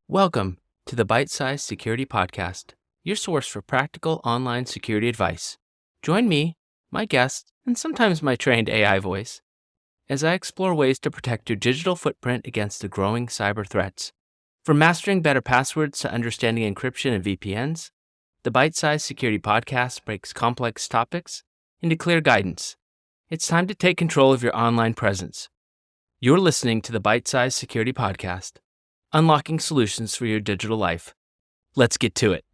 Welcome to the Bite-Sized Security Podcast, your source for practical online security advice. Join me, my guests, and sometimes my trained AI voice, as I explore ways to protect your digital footprint against the growing cyber threats. From mastering better passwords to understanding encryption and VPNs, the Bite-Sized Security Podcast breaks complex topics into clear guidance. It's time to take control of your online presence. You're listening to the Bite-Sized Security Podcast, unlocking solutions for your digital life. Let's get to it.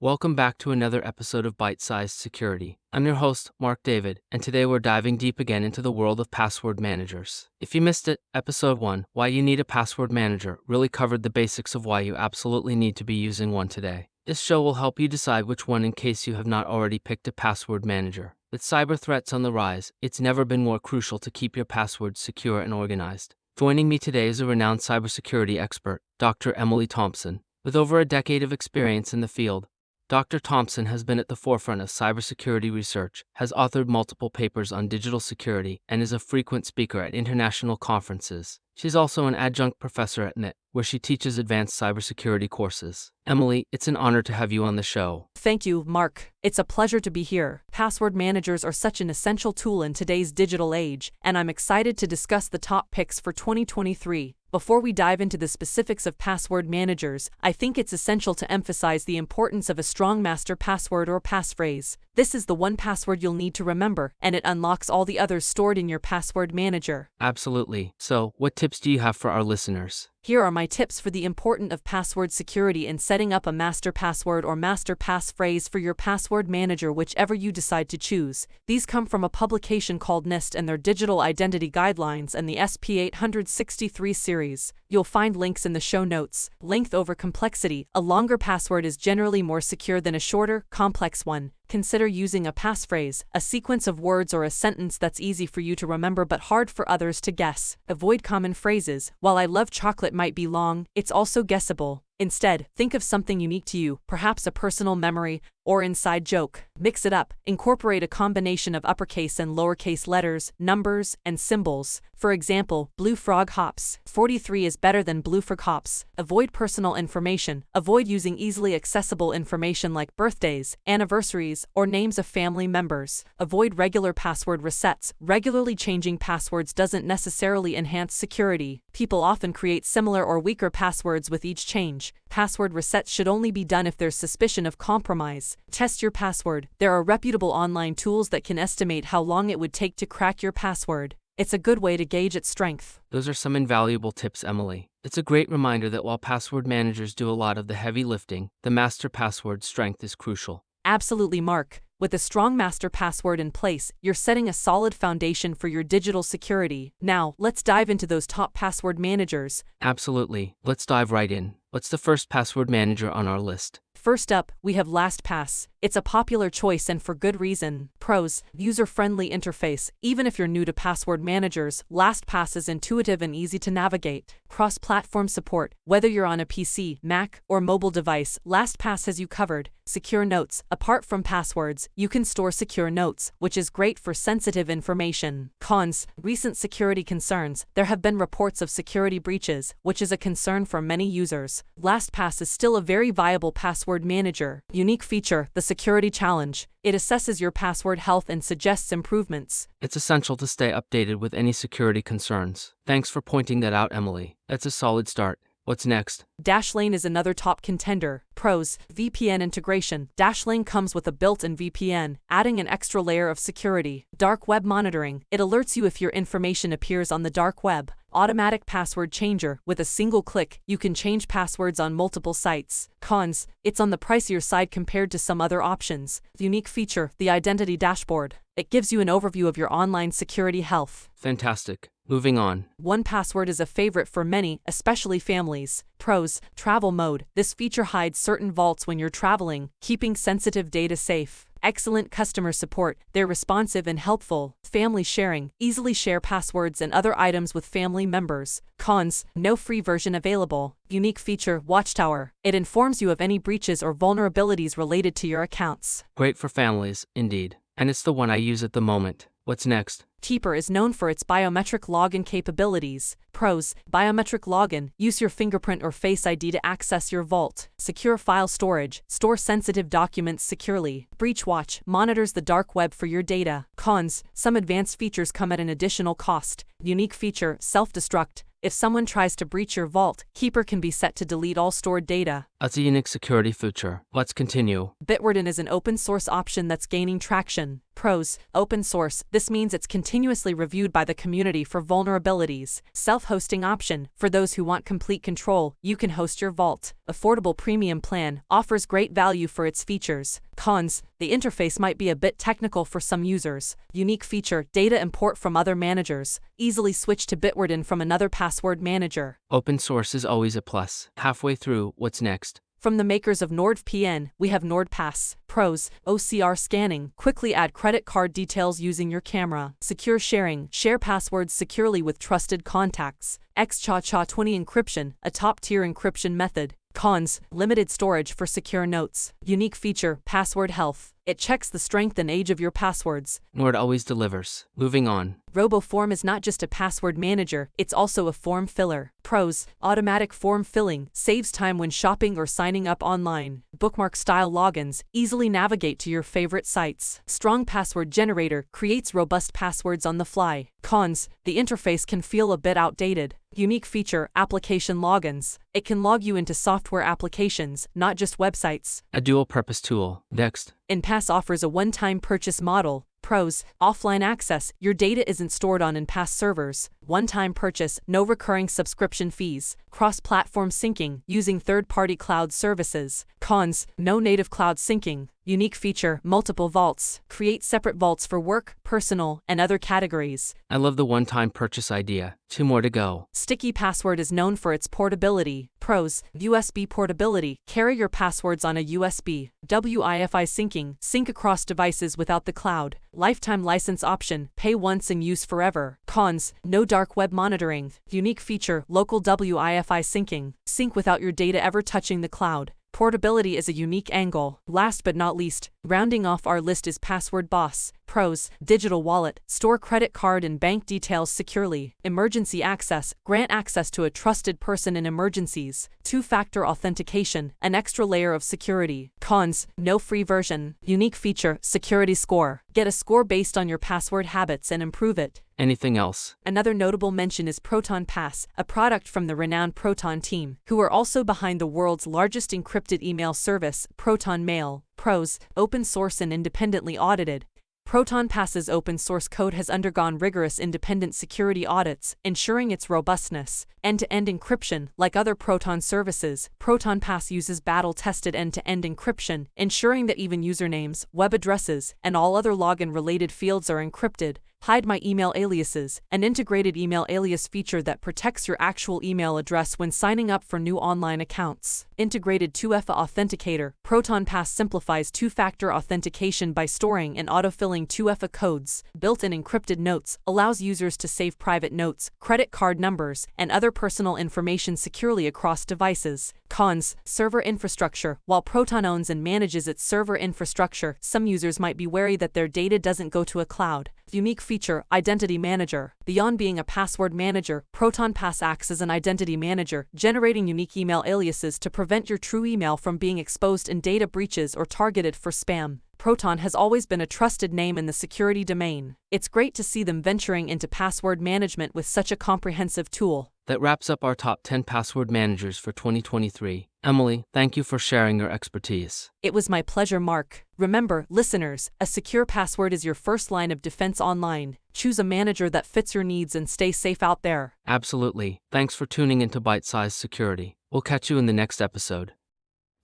Welcome back to another episode of Bite-Sized Security. I'm your host, Marc David, and today we're diving deep again into the world of password managers. If you missed it, episode 1, Why You Need a Password Manager, really covered the basics of why you absolutely need to be using one today. This show will help you decide which one in case you have not already picked a password manager. With cyber threats on the rise, it's never been more crucial to keep your passwords secure and organized. Joining me today is a renowned cybersecurity expert, Dr. Emily Thompson. With over a decade of experience in the field, Dr. Thompson has been at the forefront of cybersecurity research, has authored multiple papers on digital security, and is a frequent speaker at international conferences. She's also an adjunct professor at NIST, where she teaches advanced cybersecurity courses. Emily, it's an honor to have you on the show. Thank you, Mark. It's a pleasure to be here. Password managers are such an essential tool in today's digital age, and I'm excited to discuss the top picks for 2023. Before we dive into the specifics of password managers, I think it's essential to emphasize the importance of a strong master password or passphrase. This is the one password you'll need to remember, and it unlocks all the others stored in your password manager. Absolutely. So, what tips do you have for our listeners? Here are my tips for the importance of password security and setting up a master password or master passphrase for your password manager, whichever you decide to choose. These come from a publication called NIST and their Digital Identity Guidelines and the Ep9 series. You'll find links in the show notes. Length over complexity. A longer password is generally more secure than a shorter, complex one. Consider using a passphrase, a sequence of words or a sentence that's easy for you to remember but hard for others to guess. Avoid common phrases. While I love chocolate might be long, it's also guessable. Instead, think of something unique to you, perhaps a personal memory or inside joke. Mix it up. Incorporate a combination of uppercase and lowercase letters, numbers, and symbols. For example, blue frog hops. 43 is better than blue frog hops. Avoid personal information. Avoid using easily accessible information like birthdays, anniversaries, or names of family members. Avoid regular password resets. Regularly changing passwords doesn't necessarily enhance security. People often create similar or weaker passwords with each change. Password resets should only be done if there's suspicion of compromise. Test your password. There are reputable online tools that can estimate how long it would take to crack your password. It's a good way to gauge its strength. Those are some invaluable tips, Emily. It's a great reminder that while password managers do a lot of the heavy lifting, the master password strength is crucial. Absolutely, Mark. With a strong master password in place, you're setting a solid foundation for your digital security. Now, let's dive into those top password managers. Absolutely. Let's dive right in. What's the first password manager on our list? First up, we have LastPass. It's a popular choice and for good reason. Pros: user-friendly interface. Even if you're new to password managers, LastPass is intuitive and easy to navigate. Cross-platform support. Whether you're on a PC, Mac, or mobile device, LastPass has you covered. Secure notes. Apart from passwords, you can store secure notes, which is great for sensitive information. Cons: recent security concerns. There have been reports of security breaches, which is a concern for many users. LastPass is still a very viable password manager. Unique feature: the security challenge. It assesses your password health and suggests improvements. It's essential to stay updated with any security concerns. Thanks for pointing that out, Emily. That's a solid start. What's next? Dashlane is another top contender. Pros: VPN integration. Dashlane comes with a built-in VPN, adding an extra layer of security. Dark web monitoring. It alerts you if your information appears on the dark web. Automatic password changer. With a single click, you can change passwords on multiple sites. Cons: it's on the pricier side compared to some other options. Unique feature: the identity dashboard. It gives you an overview of your online security health. Fantastic. Moving on. 1Password is a favorite for many, especially families. Pros: travel mode. This feature hides certain vaults when you're traveling, keeping sensitive data safe. Excellent customer support. They're responsive and helpful. Family sharing. Easily share passwords and other items with family members. Cons: no free version available. Unique feature: Watchtower. It informs you of any breaches or vulnerabilities related to your accounts. Great for families, indeed. And it's the one I use at the moment. What's next? Keeper is known for its biometric login capabilities. Pros: biometric login, use your fingerprint or Face ID to access your vault. Secure file storage, store sensitive documents securely. Breach Watch, monitors the dark web for your data. Cons: some advanced features come at an additional cost. Unique feature, self-destruct. If someone tries to breach your vault, Keeper can be set to delete all stored data. That's a unique security feature. Let's continue. Bitwarden is an open source option that's gaining traction. Pros: open source, this means it's continuously reviewed by the community for vulnerabilities. Self-hosting option, for those who want complete control, you can host your vault. Affordable premium plan, offers great value for its features. Cons: the interface might be a bit technical for some users. Unique feature, data import from other managers. Easily switch to Bitwarden from another password manager. Open source is always a plus. Halfway through, what's next? From the makers of NordVPN, we have NordPass. Pros: OCR scanning, quickly add credit card details using your camera. Secure sharing, share passwords securely with trusted contacts. XCHA-20 encryption, a top-tier encryption method. Cons: limited storage for secure notes. Unique feature, password health. It checks the strength and age of your passwords. Nord always delivers. Moving on. RoboForm is not just a password manager, it's also a form filler. Pros: automatic form filling, saves time when shopping or signing up online. Bookmark-style logins, easily navigate to your favorite sites. Strong password generator, creates robust passwords on the fly. Cons: the interface can feel a bit outdated. Unique feature, application logins. It can log you into software applications, not just websites. A dual-purpose tool. Next. NPass offers a one-time purchase model. Pros: offline access, your data isn't stored on NPass servers. One-time purchase, no recurring subscription fees. Cross-platform syncing, using third-party cloud services. Cons: no native cloud syncing. Unique feature, multiple vaults. Create separate vaults for work, personal, and other categories. I love the one-time purchase idea. 2 more to go. Sticky Password is known for its portability. Pros: USB portability, carry your passwords on a USB. Wi-Fi syncing, sync across devices without the cloud. Lifetime license option, pay once and use forever. Cons: no dark web monitoring. Unique feature, local Wi-Fi syncing, sync without your data ever touching the cloud. Portability is a unique angle. Last but not least, rounding off our list is Password Boss. Pros: digital wallet, store credit card and bank details securely. Emergency access, grant access to a trusted person in emergencies. Two-factor authentication, an extra layer of security. Cons: no free version. Unique feature, security score. Get a score based on your password habits and improve it. Anything else? Another notable mention is Proton Pass, a product from the renowned Proton team, who are also behind the world's largest encrypted email service, Proton Mail. Pros: open source and independently audited. Proton Pass's open source code has undergone rigorous independent security audits, ensuring its robustness. End-to-end encryption, like other Proton services, Proton Pass uses battle-tested end-to-end encryption, ensuring that even usernames, web addresses, and all other login-related fields are encrypted. Hide My Email Aliases, an integrated email alias feature that protects your actual email address when signing up for new online accounts. Integrated 2FA Authenticator, Proton Pass simplifies two-factor authentication by storing and autofilling 2FA codes. Built-in encrypted notes, allows users to save private notes, credit card numbers, and other personal information securely across devices. Cons: server infrastructure. While Proton owns and manages its server infrastructure, some users might be wary that their data doesn't go to a cloud. Unique feature, Identity Manager. Beyond being a password manager, Proton Pass acts as an identity manager, generating unique email aliases to prevent your true email from being exposed in data breaches or targeted for spam. Proton has always been a trusted name in the security domain. It's great to see them venturing into password management with such a comprehensive tool. That wraps up our top 10 password managers for 2023. Emily, thank you for sharing your expertise. It was my pleasure, Mark. Remember, listeners, a secure password is your first line of defense online. Choose a manager that fits your needs and stay safe out there. Absolutely. Thanks for tuning into Bite-Sized Security. We'll catch you in the next episode.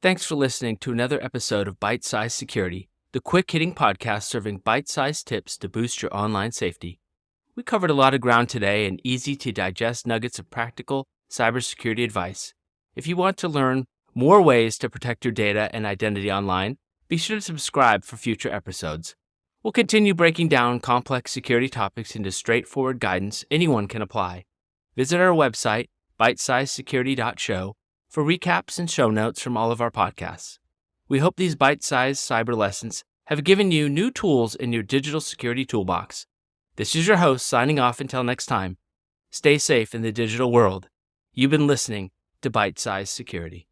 Thanks for listening to another episode of Bite-Sized Security, the quick-hitting podcast serving bite-sized tips to boost your online safety. We covered a lot of ground today and easy-to-digest nuggets of practical cybersecurity advice. If you want to learn more ways to protect your data and identity online, be sure to subscribe for future episodes. We'll continue breaking down complex security topics into straightforward guidance anyone can apply. Visit our website, bitesizesecurity.show, for recaps and show notes from all of our podcasts. We hope these bite-sized cyber lessons have given you new tools in your digital security toolbox. This is your host signing off until next time. Stay safe in the digital world. You've been listening to Bite Size Security.